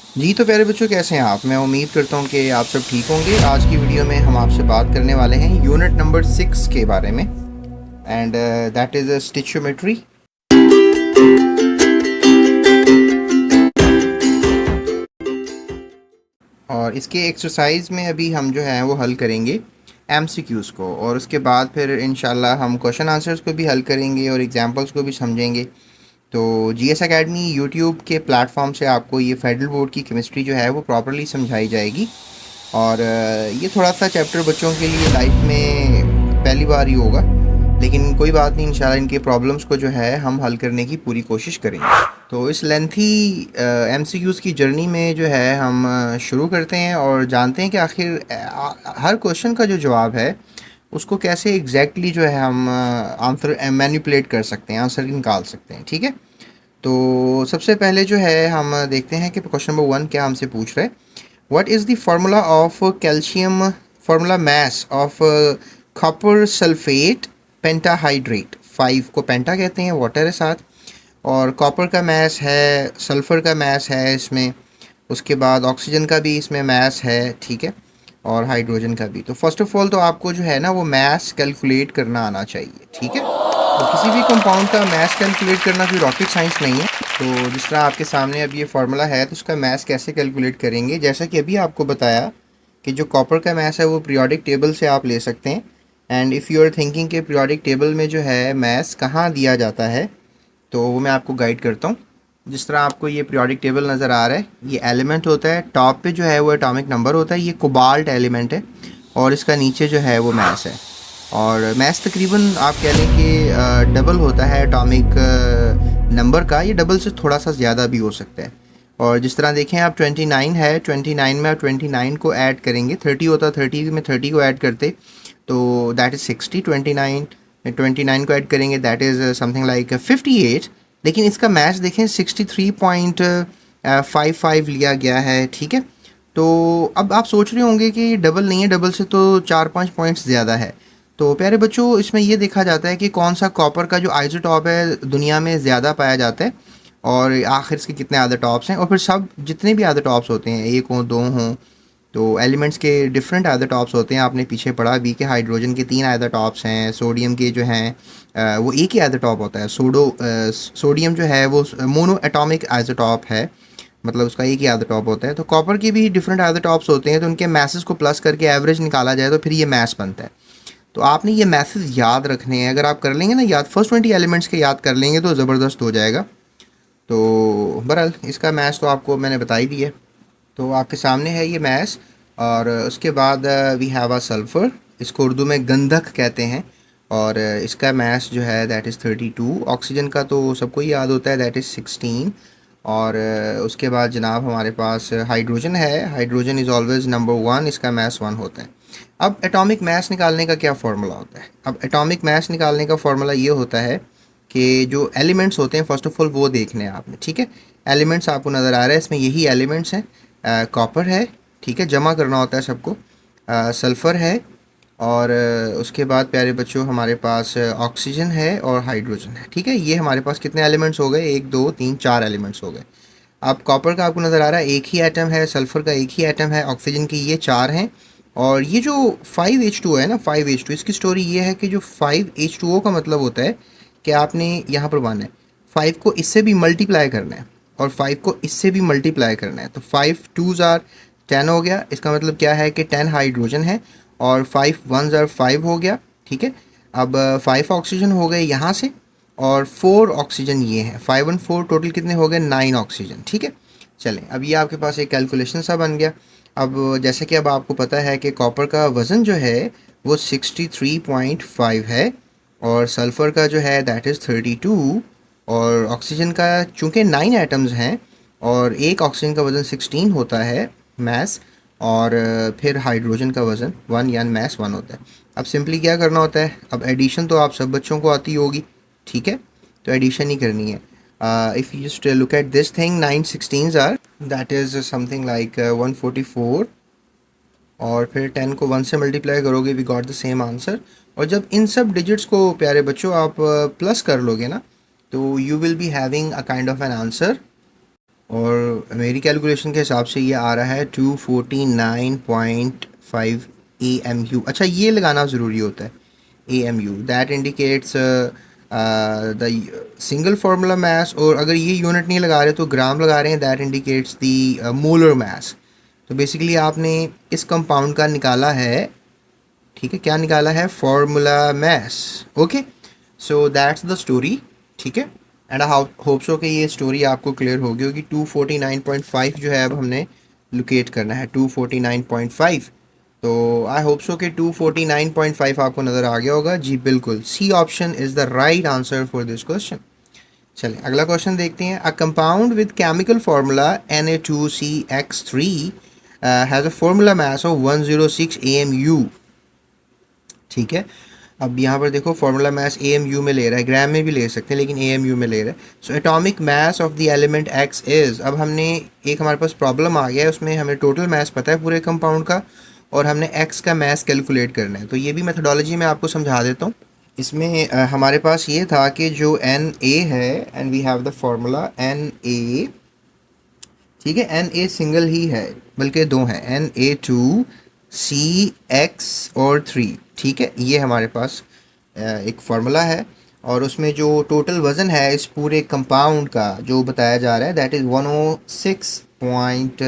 जी तो प्यारे बच्चों, कैसे हैं आप? मैं उम्मीद करता हूँ कि आप सब ठीक होंगे। आज की वीडियो में हम आपसे बात करने वाले हैं यूनिट नंबर 6 के बारे में, एंड दैट इज़ स्टिचोमेट्री। और इसके एक्सरसाइज में अभी हम जो है वो हल करेंगे एमसीक्यूज़ को, और उसके बाद फिर इंशाल्लाह हम क्वेश्चन आंसर्स को भी हल करेंगे और एग्जांपल्स को भी समझेंगे। तो जीएस एकेडमी यूट्यूब के प्लेटफॉर्म से आपको ये फेडरल बोर्ड की केमिस्ट्री जो है वो प्रॉपरली समझाई जाएगी। और ये थोड़ा सा चैप्टर बच्चों के लिए लाइफ में पहली बार ही होगा, लेकिन कोई बात नहीं, इंशाल्लाह इनके प्रॉब्लम्स को जो है हम हल करने की पूरी कोशिश करेंगे। तो इस लेंथी एमसीक्यूज़ की जर्नी में जो है हम शुरू करते हैं और जानते हैं कि आखिर हर क्वेश्चन का जो जवाब है उसको कैसे एग्जैक्टली जो है हम आंसर मैनिपुलेट कर सकते हैं, आंसर निकाल सकते हैं। ठीक है, तो सबसे पहले जो है हम देखते हैं कि क्वेश्चन नंबर 1 क्या हमसे पूछ रहे हैं। What is the formula of calcium formula mass of copper sulfate pentahydrate? 5 को पेंटा कहते हैं, वाटर है साथ, और कॉपर का मैस है, सल्फ़र का मैस है इसमें, उसके बाद ऑक्सीजन का भी इसमें मैस है, ठीक है, और हाइड्रोजन का भी। तो फर्स्ट ऑफ ऑल तो आपको जो है ना वो मैस कैलकुलेट करना आना चाहिए। ठीक है, तो किसी भी कंपाउंड का मैस कैलकुलेट करना कोई रॉकेट साइंस नहीं है। तो जिस तरह आपके सामने अब ये फार्मूला है, तो उसका मैस कैसे कैलकुलेट करेंगे, जैसा कि अभी आपको बताया कि जो कॉपर का मैस है वो पीरियोडिक टेबल से आप ले सकते हैं। And if you are thinking कि पीरियोडिक टेबल में जो है मैस कहाँ दिया जाता है, तो वो मैं आपको गाइड करता हूँ। जिस तरह आपको ये पीरियोडिक टेबल नज़र आ रहा है, ये एलिमेंट होता है, टॉप पे जो है वो एटॉमिक नंबर होता है, ये कोबाल्ट एलिमेंट है, और इसका नीचे जो है वो मैस है। और मैस तकरीबन आप कह लें कि डबल होता है एटॉमिक नंबर का, ये डबल से थोड़ा सा ज़्यादा भी हो सकता है। और जिस तरह देखें आप 29 है, 29 में आप 29 को ऐड करेंगे, 30 होता है, 30 में 30 को ऐड करते तो दैट इज़ 60, 29 29 को ऐड करेंगे दैट इज़ समथिंग लाइक 58। लेकिन इसका मैथ्स देखें 63.55 लिया गया है। ठीक है, तो अब आप सोच रहे होंगे कि डबल नहीं है, डबल से तो 4-5 पॉइंट्स ज़्यादा है। तो प्यारे बच्चों, इसमें ये देखा जाता है कि कौन सा कॉपर का जो आइसोटॉप है दुनिया में ज़्यादा पाया जाता है, और आखिर इसके कितने अदर टॉप्स हैं, और फिर सब जितने भी अदर टॉप्स होते हैं, एक हों दो हों, तो एलिमेंट्स के डिफरेंट आइदर टॉप्स होते हैं। आपने पीछे पढ़ा भी कि हाइड्रोजन के 3 आइदर टॉप्स हैं, सोडियम के जो हैं वो एक ही आइदर टॉप होता है। सोडियम जो है वो मोनो एटॉमिक आइसोटॉप है, मतलब उसका एक ही आइदर टॉप होता है। तो कॉपर के भी डिफरेंट आइदर टॉप्स होते हैं, तो उनके मैसेज को प्लस करके एवरेज निकाला जाए तो फिर ये मैस बनता है। तो आपने ये मैसेज याद रखने हैं, अगर आप कर लेंगे ना याद, फर्स्ट 20 एलिमेंट्स के याद कर लेंगे तो ज़बरदस्त हो जाएगा। तो बहरहाल इसका मैथ्स तो आपको मैंने बता ही दिया, तो आपके सामने है ये मैथ्स। और उसके बाद वी हैव अ सल्फ़र, इसको उर्दू में गंधक कहते हैं, और इसका मैथ्स जो है दैट इज़ 32। ऑक्सीजन का तो सबको ही याद होता है, दैट इज़ 16। और उसके बाद जनाब हमारे पास हाइड्रोजन है, हाइड्रोजन इज़ ऑलवेज नंबर 1, इसका मैथ्स 1 होता है। अब एटॉमिक मास निकालने का क्या फ़ॉर्मूला होता है? अब एटॉमिक मास निकालने का फ़ॉर्मूला ये होता है कि जो एलिमेंट्स होते हैं फर्स्ट ऑफ ऑल वो देखने हैं आपने। ठीक है, एलिमेंट्स आपको नज़र आ रहा है, इसमें यही एलिमेंट्स हैं। कॉपर है, ठीक है, जमा करना होता है सबको। सल्फ़र है, और उसके बाद प्यारे बच्चों हमारे पास ऑक्सीजन है और हाइड्रोजन है। ठीक है, ये हमारे पास कितने एलिमेंट्स हो गए? 1 2 3 4 एलिमेंट्स हो गए। अब कॉपर का आपको नज़र आ रहा है एक ही एटम है, सल्फ़र का एक ही एटम है, ऑक्सीजन की ये 4 हैं। और ये जो 5H2 है ना, 5H2, इसकी स्टोरी ये है कि जो 5H2O का मतलब होता है कि आपने यहाँ पर वन है, 5 को इससे भी मल्टीप्लाई करना है और 5 को इससे भी मल्टीप्लाई करना है, तो 5 2s आर 10 हो गया। इसका मतलब क्या है कि 10 हाइड्रोजन है और 5 1s आर 5 हो गया। ठीक है, अब 5 ऑक्सीजन हो गए यहाँ से, और 4 ऑक्सीजन ये है, 5 और 4 टोटल कितने हो गए? 9 ऑक्सीजन। ठीक है, चलें, अब ये आपके पास एक कैलकुलेशन सा बन गया। अब जैसे कि अब आपको पता है कि कॉपर का वज़न जो है वो 63.5 है, और सल्फ़र का जो है दैट इज़ 32, और ऑक्सीजन का चूँकि 9 एटम्स हैं और एक ऑक्सीजन का वज़न 16 होता है मैस, और फिर हाइड्रोजन का वज़न 1 यानी मैस 1 होता है। अब सिंपली क्या करना होता है? अब एडिशन तो आप सब बच्चों को आती होगी, ठीक है, तो एडिशन ही करनी है। If you just look at this thing, 9 16s are that is something like 144, और फिर 10 को 1 से मल्टीप्लाई करोगे, we got the same answer. और जब इन सब डिजिट्स को प्यारे बच्चों आप प्लस कर लोगे ना, तो you will be having a kind of an answer और मेरी कैलकुलेशन के हिसाब से ये आ रहा है 249.5 AMU। अच्छा, ये लगाना ज़रूरी होता है, AMU that indicates the single formula mass. और अगर ये यूनिट नहीं लगा रहे तो ग्राम लगा रहे हैं, that indicates the molar mass. तो बेसिकली आपने इस कंपाउंड का निकाला है, ठीक है, क्या निकाला है, formula mass. Okay, so that's the story, ठीक है। एंड आई होप सो कि ये स्टोरी आपको क्लियर होगी होगी। 249.5 जो है अब हमने लोकेट करना है, 249.5। तो आई होप सो कि 249.5 आपको नज़र आ गया होगा। जी बिल्कुल, C option is the right answer for this question. चलिए अगला क्वेश्चन देखते हैं। A compound with chemical formula Na2CX3 has a formula mass of 106 AMU। ठीक है, अब यहाँ पर देखो फार्मूला मास AMU में ले रहा है, ग्राम में भी ले सकते हैं लेकिन AMU में ले रहा है। So atomic mass of the element X is, अब हमने एक हमारे पास प्रॉब्लम आ गया है, उसमें हमें टोटल मास पता है पूरे कंपाउंड का और हमने X का मास कैलकुलेट करना है। तो ये भी मेथडोलॉजी में आपको समझा देता हूँ। इसमें हमारे पास ये था कि जो Na है, and we have the formula Na, ठीक है, Na सिंगल ही है बल्कि दो हैं, Na2CX और 3, ठीक है, ये हमारे पास एक फार्मूला है। और उसमें जो टोटल वज़न है इस पूरे कंपाउंड का जो बताया जा रहा है, that is 106 point,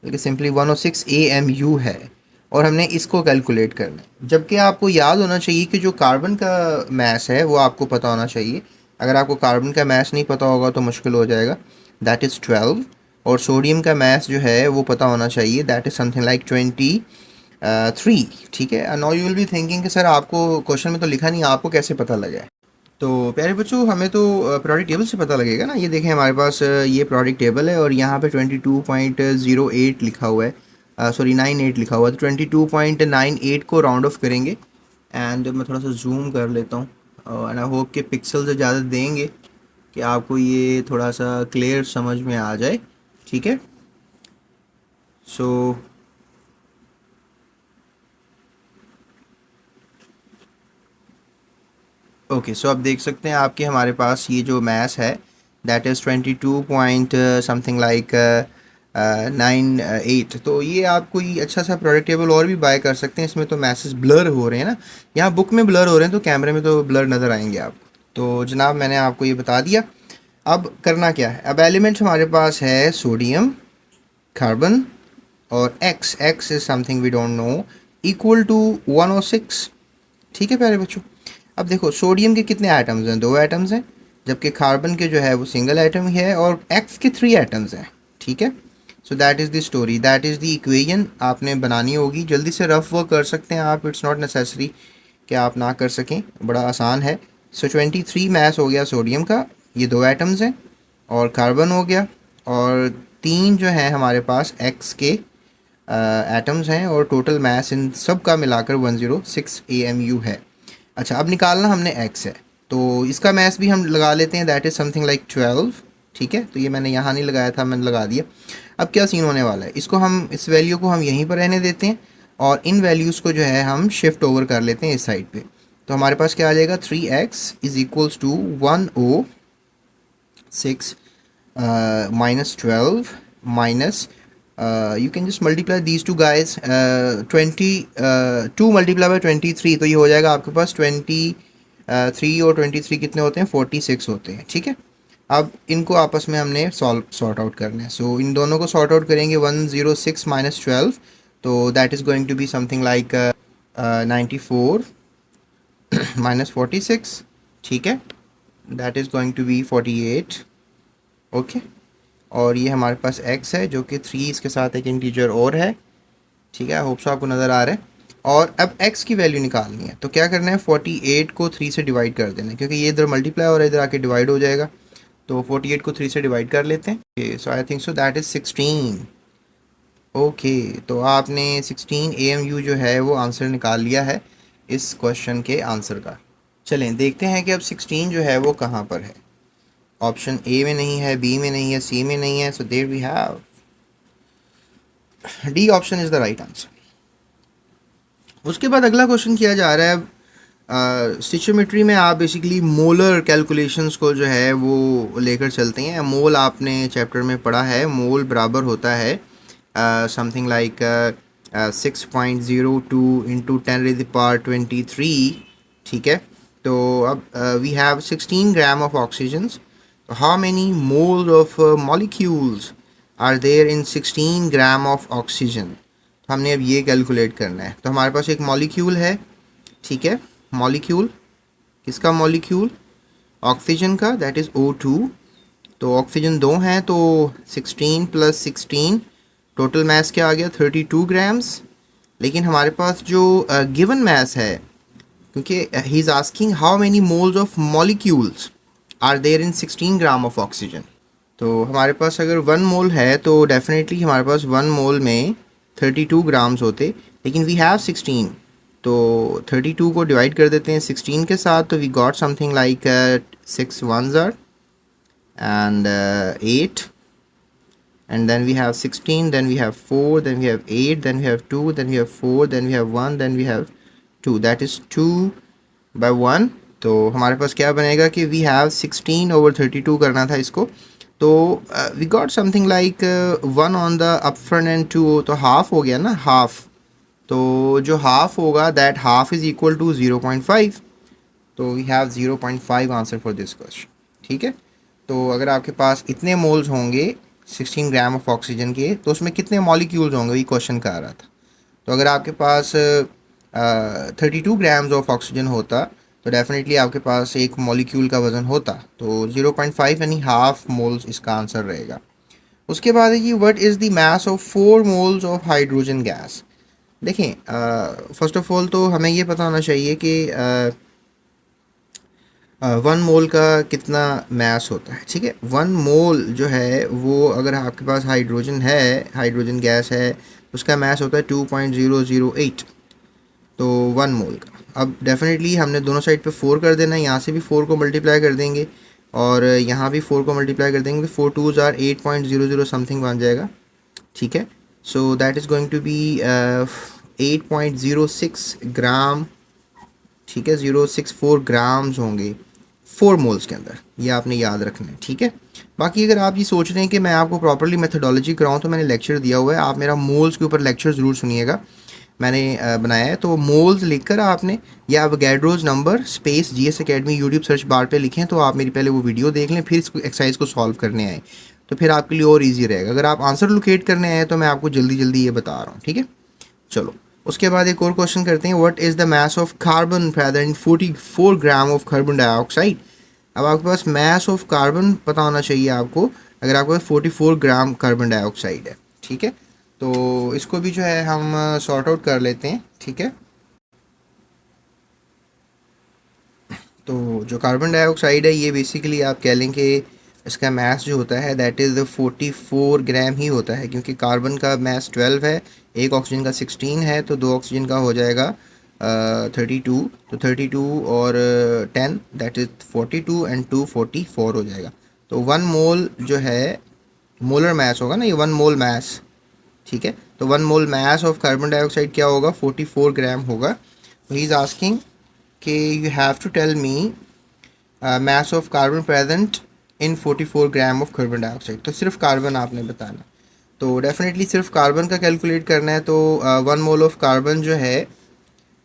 simply 106 AMU है। और हमने इसको कैलकुलेट करना है, जबकि आपको याद होना चाहिए कि जो कार्बन का मास है वो आपको पता होना चाहिए। अगर आपको कार्बन का मास नहीं पता होगा तो मुश्किल हो जाएगा, दैट इज़ 12। और सोडियम का मास जो है वो पता होना चाहिए, दैट इज़ समथिंग लाइक 23। ठीक है, now you will be thinking कि सर आपको क्वेश्चन में तो लिखा नहीं, आपको कैसे पता लगा है। तो प्यारे बच्चों, हमें तो प्रोडक्ट टेबल से पता लगेगा ना। ये देखें हमारे पास ये प्रोडक्ट टेबल है और यहाँ पे 22.08 लिखा हुआ है, सॉरी 98 लिखा हुआ है। तो 22.98 को राउंड ऑफ करेंगे। एंड मैं थोड़ा सा जूम कर लेता हूँ एंड आई होप कि पिक्सल ज़्यादा देंगे कि आपको ये थोड़ा सा क्लियर समझ में आ जाए, ठीक है। सो ओके, सो आप देख सकते हैं आपके हमारे पास ये जो मैस है that is 22 point something like 98। तो ये आप कोई अच्छा सा प्रोडक्ट टेबल और भी बाय कर सकते हैं। इसमें तो मैसेज ब्लर हो रहे हैं ना, यहाँ बुक में ब्लर हो रहे हैं तो कैमरे में तो ब्लर नज़र आएंगे आपको। तो जनाब मैंने आपको ये बता दिया। अब करना क्या है, अब एलिमेंट हमारे पास है सोडियम, कार्बन और X is something we don't know, equal to 106। ठीक है प्यारे बच्चों, अब देखो सोडियम के कितने आइटम्स हैं, दो आइटम्स हैं, जबकि कार्बन के जो है वो सिंगल आइटम ही है, और एक्स के 3 आइटम्स हैं, ठीक है। So that is the story, that is the equation आपने बनानी होगी। जल्दी से रफ वर्क कर सकते हैं आप, इट्स नॉट नेसेसरी कि आप ना कर सकें, बड़ा आसान है। सो 23 मास हो गया सोडियम का, ये दो आइटम्स हैं, और कार्बन हो गया, और 3 जो हैं हमारे पास एक्स के एटम्स हैं, और टोटल मास इन सब का मिलाकर 106 AMU है। अच्छा, अब निकालना हमने एक्स है, तो इसका मैस भी हम लगा लेते हैं, दैट इज़ समथिंग लाइक 12। ठीक है, तो ये मैंने यहाँ नहीं लगाया था, मैंने लगा दिया। अब क्या सीन होने वाला है, इसको हम, इस वैल्यू को हम यहीं पर रहने देते हैं और इन वैल्यूज़ को जो है हम शिफ्ट ओवर कर लेते हैं इस साइड पे। तो हमारे पास क्या आ जाएगा, 3x is equals to 106 minus 12 minus, you can just multiply these two guys, 2 multiply by 23, तो ये हो जाएगा आपके पास 23 और 23 कितने होते हैं, 46 होते हैं, ठीक है। अब इनको आपस में हमने सॉर्ट आउट करना है। सो इन दोनों को सॉर्ट आउट करेंगे, 106 माइनस 12, तो that is going to be something like 94 minus 46, ठीक है, that is going to be 48। Okay, और ये हमारे पास x है जो कि 3 इसके साथ एक इंटीजर और है, ठीक है, होप सो आपको नज़र आ रहा है। और अब x की वैल्यू निकालनी है, तो क्या करना है, 48 को 3 से डिवाइड कर देना है, क्योंकि ये इधर मल्टीप्लाई और इधर आके डिवाइड हो जाएगा। तो 48 को 3 से डिवाइड कर लेते हैं। So I think so that is 16। Okay, तो आपने 16 AMU जो है वो आंसर निकाल लिया है इस क्वेश्चन के आंसर का। चलें देखते हैं कि अब 16 जो है वो कहाँ पर है। ऑप्शन ए में नहीं है, बी में नहीं है, सी में नहीं है, so there we have D option is the right answer. उसके बाद अगला क्वेश्चन किया जा रहा है, स्टिचोमेट्री में आप बेसिकली मोलर कैलकुलेशंस को जो है वो लेकर चलते हैं। मोल आपने चैप्टर में पढ़ा है, मोल बराबर होता है समथिंग लाइक 6.02 इंटू 10⁻23। ठीक है, तो अब we have 16 gram of oxygen. How many moles of molecules are there in 16 gram of oxygen. हमने अब ये कैलकुलेट करना है। तो हमारे पास एक मॉलिक्यूल है, ठीक है, मॉलिक्यूल किसका, मॉलिक्यूल ऑक्सीजन का, दैट इज़ O2। तो ऑक्सीजन दो हैं, तो 16 + 16 टोटल मास क्या आ गया, 32 ग्राम्स। लेकिन हमारे पास जो गिवन मास है, क्योंकि he is asking how many moles of molecules are there in 16 gram of oxygen. तो हमारे पास अगर 1 मोल है तो डेफिनेटली हमारे पास 1 मोल में 32 ग्राम्स होते, लेकिन वी हैव 16, तो 32 को डिवाइड कर देते हैं 16 के साथ, तो we got something like 6 1s are and 8, and then we have 16, then we have 4, then we have 8, then we have 2, then we have 4, then we have 1, then we have 2, that is 2 by 1। तो हमारे पास क्या बनेगा कि we have 16/32 करना था इसको, तो we got something like 1 on the up front and 2, तो हाफ हो गया ना, हाफ। तो जो हाफ होगा that half is equal to 0.5, तो we have 0.5 answer for this question. ठीक है, तो अगर आपके पास इतने मोल्स होंगे 16 ग्राम ऑफ ऑक्सीजन के, तो उसमें कितने मॉलिक्यूल्स होंगे, ये क्वेश्चन का आ रहा था। तो अगर आपके पास 32 ग्राम्स ऑफ ऑक्सीजन होता तो डेफिनेटली आपके पास एक मॉलिक्यूल का वज़न होता, तो 0.5 यानी हाफ मोल्स इसका आंसर रहेगा। उसके बाद है कि what is the mass of 4 moles of hydrogen gas. देखें, फर्स्ट ऑफ ऑल तो हमें ये पता होना चाहिए कि 1 मोल का कितना मास होता है। ठीक है, 1 मोल जो है वो अगर आपके पास हाइड्रोजन है, हाइड्रोजन गैस है, उसका मास होता है 2.008, तो 1 मोल का। अब डेफिनेटली हमने दोनों साइड पे 4 कर देना है, यहाँ से भी 4 को मल्टीप्लाई कर देंगे और यहाँ भी 4 को मल्टीप्लाई कर देंगे, 4 2s are 8.00 समथिंग बन जाएगा। ठीक है, so that is going to be 8.06 gram. ठीक है, 064 ग्राम्स होंगे 4 मोल्स के अंदर, ये आपने याद रखना है। ठीक है, बाकी अगर आप ये सोच रहे हैं कि मैं आपको प्रॉपर्ली मेथडोलॉजी कराऊँ, तो मैंने लेक्चर दिया हुआ है, आप मेरा मोल्स के ऊपर लेक्चर ज़रूर सुनिएगा, मैंने बनाया है। तो मोल्स लिखकर आपने, या Avogadro's number space GS academy YouTube search bar पे लिखें, तो आप मेरी पहले वो वीडियो देख लें, फिर इसको एक्सरसाइज को सॉल्व करने आए, तो फिर आपके लिए और ईजी रहेगा। अगर आप आंसर लोकेट करने आए तो मैं आपको जल्दी जल्दी ये बता रहा हूँ। ठीक है, चलो उसके बाद एक और क्वेश्चन करते हैं, what is the mass of carbon present 44 gram of carbon dioxide. अब आपके पास मास ऑफ कार्बन पता होना चाहिए आपको, अगर आपके पास 44 ग्राम कार्बन डाइऑक्साइड है। ठीक है, तो इसको भी जो है हम सॉर्ट आउट कर लेते हैं। ठीक है, तो जो कार्बन डाइऑक्साइड है ये बेसिकली आप कह लें कि इसका मास जो होता है दैट इज़ 44 ग्राम ही होता है, क्योंकि कार्बन का मास 12 है, एक ऑक्सीजन का 16 है, तो 2 ऑक्सीजन का हो जाएगा 32, तो 32 और 10 दैट इज़ 42 एंड 2 44 हो जाएगा। तो 1 मोल जो है मोलर मास होगा ना, ये 1 मोल मास। ठीक है, तो 1 mole mass of carbon dioxide क्या होगा, 44 ग्राम होगा। तो ही इज़ आस्किंग कि you have to tell me mass of carbon present in 44 gram of carbon dioxide. तो सिर्फ कार्बन आपने बताना, तो डेफिनेटली सिर्फ कार्बन का कैलकुलेट करना है। तो 1 मोल ऑफ कार्बन जो है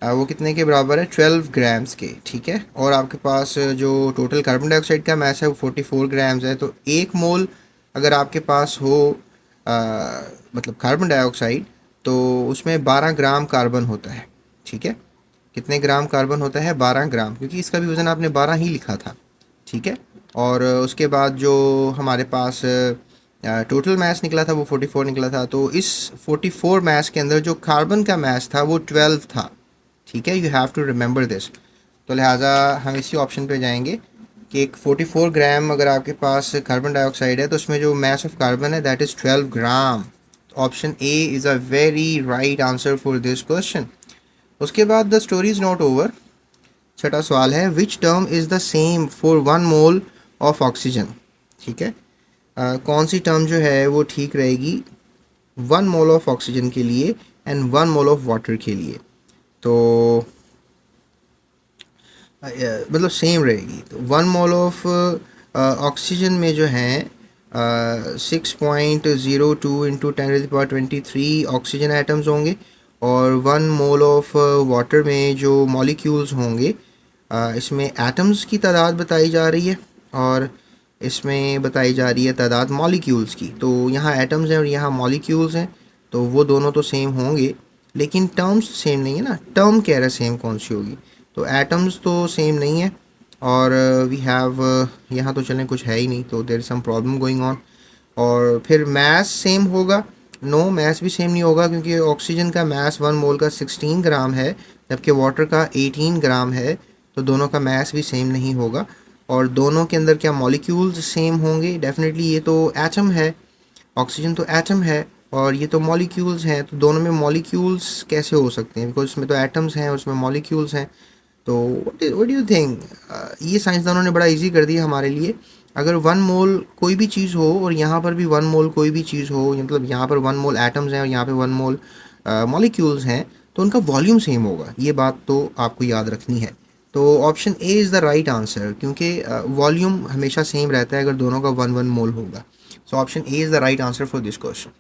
वो कितने के बराबर है, 12 ग्राम्स के। ठीक है, और आपके पास जो टोटल कार्बन डाइऑक्साइड का मास है वो 44 ग्राम्स है। तो 1 मोल अगर आपके पास हो मतलब कार्बन डाइऑक्साइड, तो उसमें 12 ग्राम कार्बन होता है। ठीक है, कितने ग्राम कार्बन होता है, 12 ग्राम, क्योंकि इसका भी वज़न आपने 12 ही लिखा था। ठीक है, और उसके बाद जो हमारे पास टोटल मास निकला था वो 44 निकला था। तो इस 44 मास के अंदर जो कार्बन का मास था वो 12 था। ठीक है, you have to remember this. तो लिहाजा हम इसी ऑप्शन पे जाएंगे कि एक 44 ग्राम अगर आपके पास कार्बन डाइऑक्साइड है, तो उसमें जो मास ऑफ कार्बन है that is 12 gram. Option A is a very right answer for this question. उसके बाद the story is not over. छठा सवाल है, which term is the same for 1 mole of oxygen. ठीक है, कौन सी टर्म जो है वो ठीक रहेगी 1 मोल ऑफ ऑक्सीजन के लिए एंड 1 मोल ऑफ वाटर के लिए। तो मतलब सेम रहेगी। तो 1 मोल ऑफ ऑक्सीजन में जो है 6.02 इंटू 10⁻23 ऑक्सीजन एटम्स होंगे, और 1 मोल ऑफ वाटर में जो मॉलिक्यूल्स होंगे, इसमें एटम्स की तादाद बताई जा रही है और इसमें बताई जा रही है तादाद मॉलिक्यूल्स की। तो यहाँ एटम्स हैं और यहाँ मॉलिक्यूल्स हैं, तो वो दोनों तो सेम होंगे, लेकिन टर्म्स सेम नहीं है ना। टर्म कह रहा है सेम कौन सी होगी, तो एटम्स तो सेम नहीं है, और वी हैव यहाँ तो चलें कुछ है ही नहीं, तो there is some problem going on. और फिर मैस सेम होगा, नो मैस भी सेम नहीं होगा, क्योंकि ऑक्सीजन का मैस 1 मोल का 16 ग्राम है, जबकि वाटर का 18 ग्राम है, तो दोनों का मैस भी सेम नहीं होगा। और दोनों के अंदर क्या मॉलिक्यूल्स सेम होंगे? डेफिनेटली ये तो एटम है, ऑक्सीजन तो एटम है और ये तो मॉलिक्यूल्स हैं, तो दोनों में मॉलिक्यूल्स कैसे हो सकते हैं? बिकॉज इसमें तो एटम्स हैं और उसमें मॉलिक्यूल्स हैं। तो व्हाट डू यू थिंक? ये साइंसदानों ने बड़ा इजी कर दिया हमारे लिए। अगर 1 मोल कोई भी चीज़ हो और यहाँ पर भी 1 मोल कोई भी चीज़ हो, मतलब यहाँ पर 1 मोल एटम्स हैं और यहाँ पे 1 मोल मॉलिक्यूल्स हैं, तो उनका वॉल्यूम सेम होगा। ये बात तो आपको याद रखनी है। तो option A is the right answer, क्योंकि वॉल्यूम हमेशा सेम रहता है अगर दोनों का 1 मोल होगा। So option A is the right answer for this question.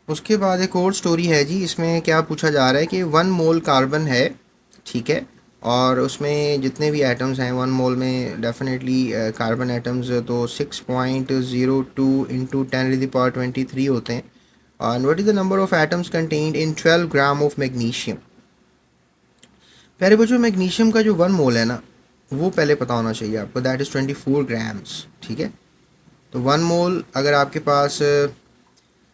उसके बाद एक और स्टोरी है जी, इसमें क्या पूछा जा रहा है कि 1 मोल कार्बन है, ठीक है, और उसमें जितने भी एटम्स हैं 1 मोल में, डेफिनेटली कार्बन एटम्स तो 6.02 इंटू 10⁻23 होते हैं। And what is the number of atoms contained in 12 gram of magnesium? प्यारे बच्चों, मैग्नीशियम का जो 1 मोल है ना, वो पहले पता होना चाहिए आपको, दैट इज़ 24 ग्राम्स, ठीक है। तो 1 मोल अगर आपके पास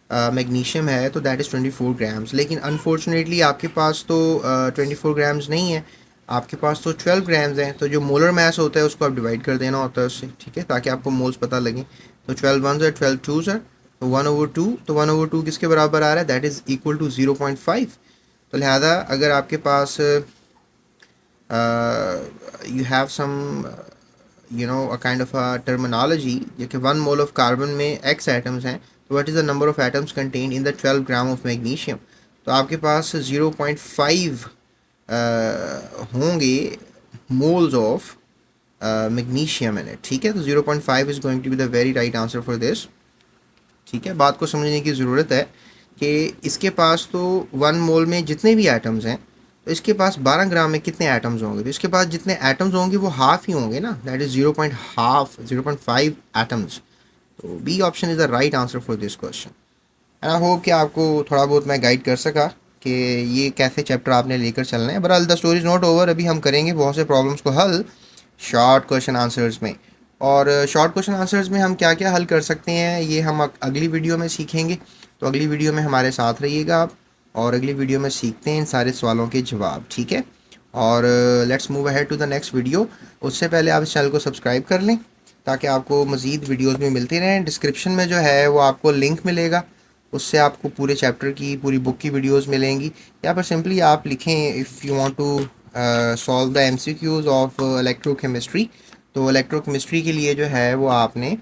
मैग्नीशियम है तो दैट इज़ 24 ग्राम्स, लेकिन अनफॉर्चुनेटली आपके पास तो 24 ग्राम्स नहीं है, आपके पास तो 12 ग्राम्स हैं। तो जो मोलर मैस होता है उसको आप डिवाइड कर देना होता है उससे, ठीक है, ताकि आपको मोल्स पता लगे। तो 12 1 है, 12 2 है, तो 1/2, तो 1/2 किसके बराबर आ रहा है? That is equal to 0.5। तो लिहाजा अगर आपके पास you have some a kind of a terminology, जैसे 1 मोल ऑफ कार्बन में x एटम्स हैं, तो what is the number of atoms contained in the 12 gram of magnesium? तो आपके पास 0.5 होंगे moles of magnesium in it, ठीक है। तो 0.5 is going to be the very right answer for this, ठीक है। बात को समझने की ज़रूरत है कि इसके पास तो 1 मोल में जितने भी एटम्स हैं, तो इसके पास 12 ग्राम में कितने एटम्स होंगे? तो इसके पास जितने एटम्स होंगे वो हाफ ही होंगे ना, दैट इज़ 0.5 एटम्स। तो B option is the right answer for this question. And I hope कि आपको थोड़ा बहुत मैं गाइड कर सका कि ये कैसे चैप्टर आपने लेकर चलना है। बहरहाल the story is not over, अभी हम करेंगे बहुत से प्रॉब्लम्स को हल शॉर्ट क्वेश्चन आंसर्स में। और शॉर्ट क्वेश्चन आंसर्स में हम क्या क्या हल कर सकते हैं ये हम अगली वीडियो में सीखेंगे। तो अगली वीडियो में हमारे साथ रहिएगा आप, और अगली वीडियो में सीखते हैं इन सारे सवालों के जवाब, ठीक है। और let's move ahead to the next video. उससे पहले आप इस चैनल को सब्सक्राइब कर लें ताकि आपको मज़ीद वीडियोज़ भी मिलती रहें। डिस्क्रिप्शन में जो है वो आपको लिंक मिलेगा, उससे आपको पूरे चैप्टर की, पूरी बुक की वीडियोस मिलेंगी। या पर सिंपली आप लिखें if you want to solve the MCQs of electrochemistry. तो इलेक्ट्रोकेमिस्ट्री के लिए जो है वो आपने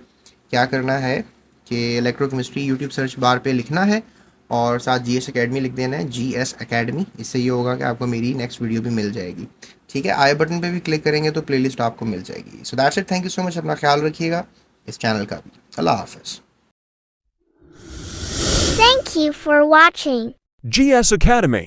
क्या करना है कि इलेक्ट्रोकेमिस्ट्री यूट्यूब सर्च बार पे लिखना है और साथ जीएस एकेडमी लिख देना है, जीएस एकेडमी। इससे ये होगा कि आपको मेरी नेक्स्ट वीडियो भी मिल जाएगी, ठीक है। आई बटन पे भी क्लिक करेंगे तो प्लेलिस्ट आपको मिल जाएगी। So that's it, thank you so much, अपना ख्याल रखिएगा, इस चैनल का भी। अल्लाह हाफ़िज़। Thank you for watching. GS Academy.